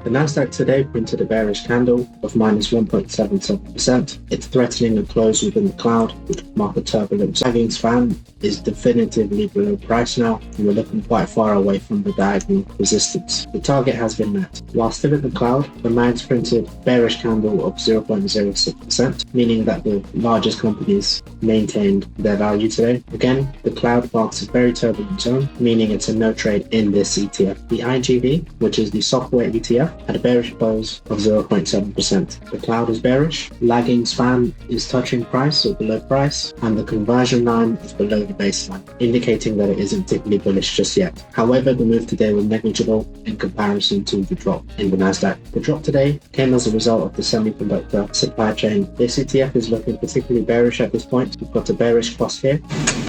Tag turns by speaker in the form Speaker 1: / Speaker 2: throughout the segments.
Speaker 1: The Nasdaq today printed a bearish candle of minus 1.77%. It's threatening a close within the cloud with market turbulence. Lagging span is definitively below price now, and we're looking quite far away from the diagonal resistance. The target has been met. While still in the cloud, the MAG's printed bearish candle of 0.06%, meaning that the largest companies maintained their value today. Again, the cloud marks a very turbulent zone, meaning it's a no trade in this ETF. The IGV, which is the software ETF, had a bearish close of 0.7%. The cloud is bearish, lagging span is touching price or below price, and the conversion line is below the baseline, indicating that it isn't particularly bullish just yet. However, the move today was negligible in comparison to the drop in the Nasdaq. The drop today came as a result of the semiconductor supply chain. This ETF is looking particularly bearish at this point. We've got a bearish cross here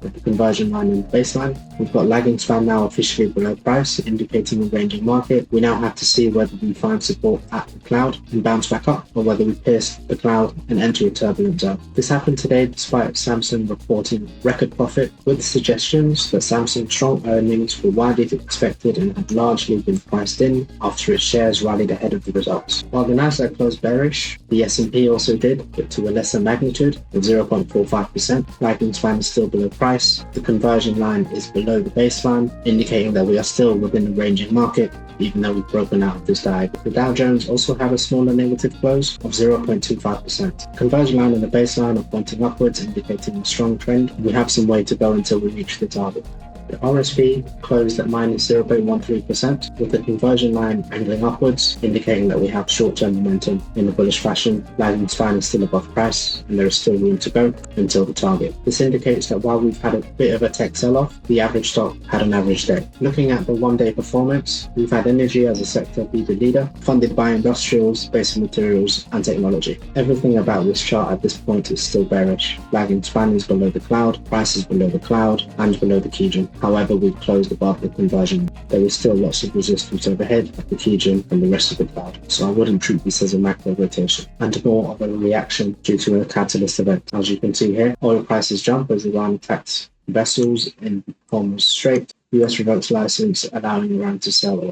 Speaker 1: with the conversion line and the baseline. We've got lagging span now officially below price, indicating a ranging market. We now have to see whether we find support at the cloud and bounce back up, or whether we pierce the cloud and enter a turbulent zone. This happened today despite Samsung reporting record profit, with suggestions that Samsung's strong earnings were widely expected and had largely been priced in after its shares rallied ahead of the results. While the Nasdaq closed bearish, the S&P also did, but to a lesser magnitude of 0.45%. Lagging span is still below price. The conversion line is below the baseline, indicating that we are still within a ranging market, even though we've broken out of this diagonal. The Dow Jones also had a smaller negative close of 0.25%. Conversion line and the baseline are pointing upwards, indicating a strong trend. We have some way to go until we reach the target. The RSP closed at minus 0.13%, with the conversion line angling upwards, indicating that we have short-term momentum in a bullish fashion. Lagging span is still above price, and there is still room to go until the target. This indicates that while we've had a bit of a tech sell-off, the average stock had an average day. Looking at the one-day performance, we've had energy as a sector be the leader, funded by industrials, basic materials, and technology. Everything about this chart at this point is still bearish. Lagging span is below the cloud, price is below the cloud, and below the Kijun. However, we've closed above the conversion. There is still lots of resistance overhead at the Kijun and the rest of the cloud, so I wouldn't treat this as a macro rotation, and more of a reaction due to a catalyst event. As you can see here, oil prices jump as Iran attacks vessels in Hormuz Strait. US revokes license allowing Iran to sell oil.